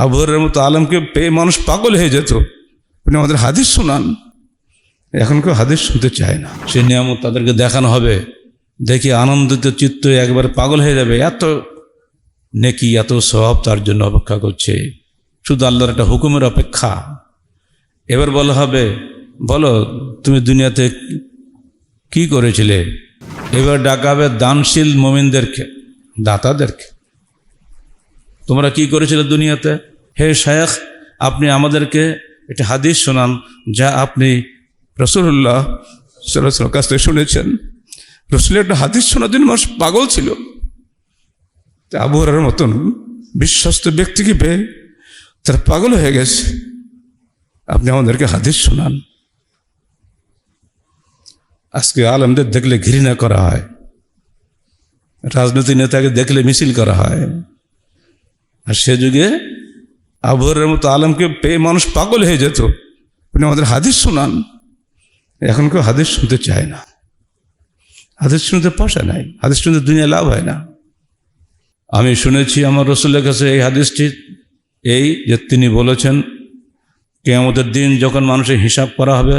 আবু হুরায়রার মতো আলেমকে পেয়ে মানুষ পাগল হয়ে যেত। আপনি আমাদের হাদিস শোনান। এখন কেউ হাদিস শুনতে চায় না। সেই নিয়ামত তাদেরকে দেখানো হবে, দেখি আনন্দিত চিত্ত একবারে পাগল হয়ে যাবে। এত নেকি, এত সওয়াব তার জন্য অপেক্ষা করছে, শুধু আল্লাহর একটা হুকুমের অপেক্ষা। এবার বলা হবে, বলো তুমি দুনিয়াতে কি করেছিলে। এবার ডাকা হবে দানশীল মুমিনদেরকে, দাতাদেরকে। তোমরা কি করেছিলে দুনিয়াতে? হে শায়েখ, আপনি আমাদেরকে একটা হাদিস শোনান যা আপনি রাসূলুল্লাহ সাল্লাল্লাহু আলাইহি ওয়াসাল্লামের কাছ থেকে শুনেছেন। রাসূলের একটা হাদিস শোনার জন্য মানুষ পাগল ছিল। আবু হুরায়রার মতন বিশ্বস্ত ব্যক্তিকে পেয়ে তারা পাগল হয়ে গেছে। আপনি আমাদেরকে হাদিস শোনান। আজকে আলেমদের দেখলে ঘৃণা করা হয়, রাজনৈতিক নেতাকে দেখলে মিছিল করা হয়। আর সে যুগে আবু হুরায়রার মতো আলেমকে পেয়ে মানুষ পাগল হয়ে যেত। আপনি আমাদের হাদিস শোনান। এখন কেউ হাদিস শুনতে চায় না। হাদিস শুনতে পয়সা নাই, হাদিস শুনতে দুনিয়া লাভ হয় না। আমি শুনেছি আমার রাসূলের কাছে এই হাদিসটি, এই যে তিনি বলেছেন কিয়ামতের দিন যখন মানুষের হিসাব করা হবে,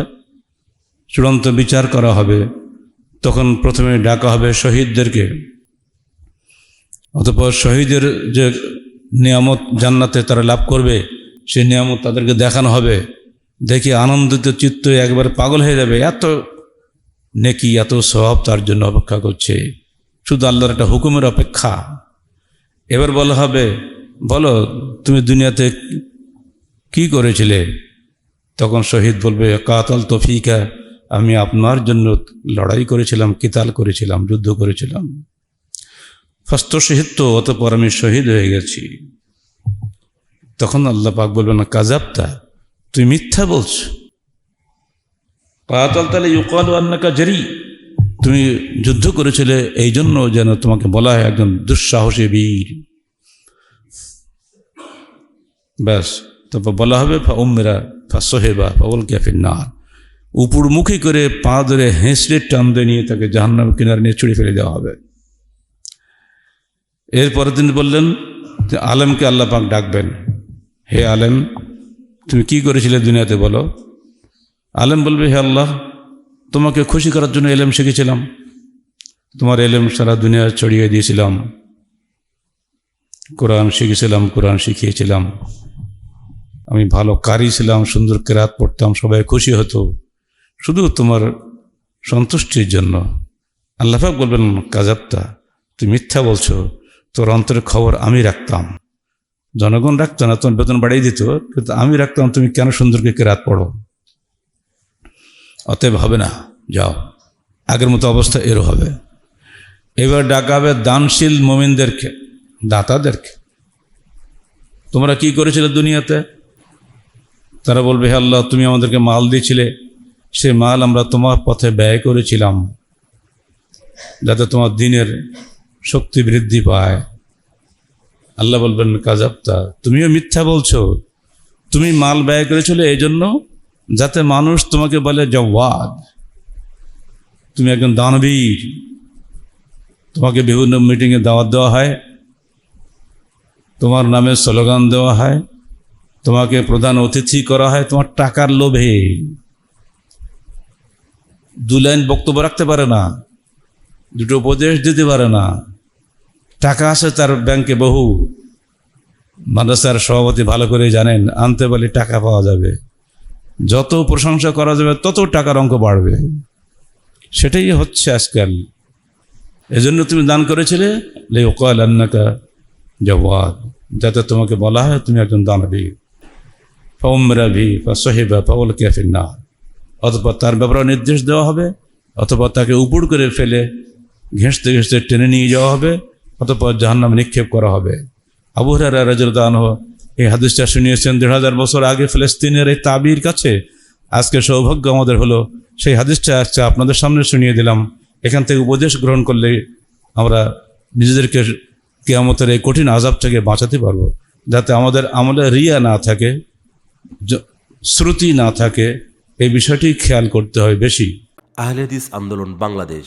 চূড়ান্ত বিচার করা হবে, তখন প্রথমে ডাকা হবে শহীদদেরকে। অতঃপর শহীদের যে নিয়ামত জান্নাতে তারা লাভ করবে, সেই নিয়ামত তাদেরকে দেখানো হবে, দেখি আনন্দিত চিত্ত একবারে পাগল হয়ে যাবে। এত নেকি, এত সওয়াব তার জন্য অপেক্ষা করছে, শুধু আল্লাহর একটা হুকুমের অপেক্ষা। এবার বলা হবে, বলো তুমি দুনিয়াতে কি করেছিলে। তখন শহীদ বলবে, কাতালতু ফীকা, আমি আপনার জন্য লড়াই করেছিলাম, কিতাল করেছিলাম, যুদ্ধ করেছিলাম। ফাস্তুশহিদতু, অতঃপর আমি শহীদ হয়ে গেছি। তখন আল্লাহ পাক বলবেন, কাযাবতা, তুই মিথ্যা বলছো। কাতালতা লিইউকালু আন্নাকা জারি, তুমি যুদ্ধ করেছিলে এই জন্য যেন তোমাকে বলা হয় একজন দুঃসাহসী বীর। ব্যাস, তারপর বলা হবে ফাউম্মিরা ফাসহিবা ফাউলকিয়া ফিন্নার, উপরমুখী করে পা ধরে হেঁচড়ে টান দিয়ে নিয়ে তাকে জাহান্নামের কিনারে নিয়ে ছুঁড়ে ফেলে দেওয়া হবে। এরপরে তিনি বললেন যে আলেমকে আল্লাহ পাক ডাকবেন, হে আলেম, তুমি কি করেছিলে দুনিয়াতে বলো। আলেম বলবে, হে আল্লাহ, তোমাকে খুশি করার জন্য এলেম শিখেছিলাম, তোমার এলেম সারা দুনিয়া ছড়িয়ে দিয়েছিলাম, কোরআন শিখেছিলাম, কোরআন শিখিয়েছিলাম, আমি ভালো কারি ছিলাম, সুন্দর কেরাত পড়তাম, সবাই খুশি হতো, শুধু তোমার সন্তুষ্টির জন্য। আল্লাহ পাক বলবেন, কাযাবতা, তুই মিথ্যা বলছো, তোর অন্তরের খবর আমি রাখতাম। জনগণ রাখতো না, তোমার বেতন বাড়িয়ে দিত, কিন্তু আমি রাখতাম তুমি কেন সুন্দরকে কেরাত পড়ো। অতএব হবে না, যাও। আগের মতো অবস্থা এরও হবে। এবার ডাকা হবে দানশীল মুমিনদেরকে, দাতাদেরকে। তোমরা কি করেছিলে দুনিয়াতে? তারা বলবে, হে আল্লাহ, তুমি আমাদেরকে মাল দিয়েছিলে, সে মাল আমরা তোমার পথে ব্যয় করেছিলাম যাতে তোমার দ্বীনের শক্তি বৃদ্ধি পায়। আল্লাহ বলবেন, কাযাবতা, তুমিও মিথ্যা বলছো, তুমি মাল ব্যয় করেছিলে এই জন্য যাতে মানুষ তোমাকে বলে জওয়াদ, তুমি একজন দানবীর। তোমাকে বিভিন্ন মিটিংয়ে দাওয়াত দেওয়া হয়, তোমার নামে স্লোগান দেওয়া হয়, তোমাকে প্রধান অতিথি করা হয় তোমার টাকার লোভে। 2 লাইন বক্তব্য রাখতে পারে না, 2টো উপদেশ দিতে পারে না, টাকা আছে তার ব্যাংকে বহু। মাদ্রাসার সভাপতি ভালো করে জানেন, আনতে বলে টাকা পাওয়া যাবে, যত প্রশংসা করা যাবে তত টাকার অঙ্ক বাড়বে। সেটাই হচ্ছে আজকাল। এজন্য তুমি দান করেছিলে লিইউকাল আন্নাকা জাওয়াদ, যাতে তোমাকে বলা হয় তুমি একজন দানবীর। ফাউম্মিরা বিহি ফাসহিবা ফাউলকিয়া ফিন্নার, অথবা তার ব্যাপারে নির্দেশ দেওয়া হবে, অথবা তাকে উপর করে ফেলে ঘেঁষতে ঘেঁষতে টেনে নিয়ে যাওয়া হবে, অথবা জাহান্নামে নিক্ষেপ করা হবে। আবু হুরায়রা রাদিয়াল্লাহু আনহু এই হাদিসটা শুনিয়েছেন 1500 বছর আগে ফিলিস্তিনের এই তাবির কাছে। আজকে সৌভাগ্য আমাদের হলো সেই হাদিসটা আজকে আপনাদের সামনে শুনিয়ে দিলাম। এখান থেকে উপদেশ গ্রহণ করলে আমরা নিজেদেরকে কিয়ামতের এই কঠিন আযাব থেকে বাঁচাতে পারবো, যাতে আমাদের আমলে রিয়া না থাকে, শ্রুতি না থাকে। এই বিষয়টি খেয়াল করতে হয় বেশি। আহলে হাদিস আন্দোলন বাংলাদেশ।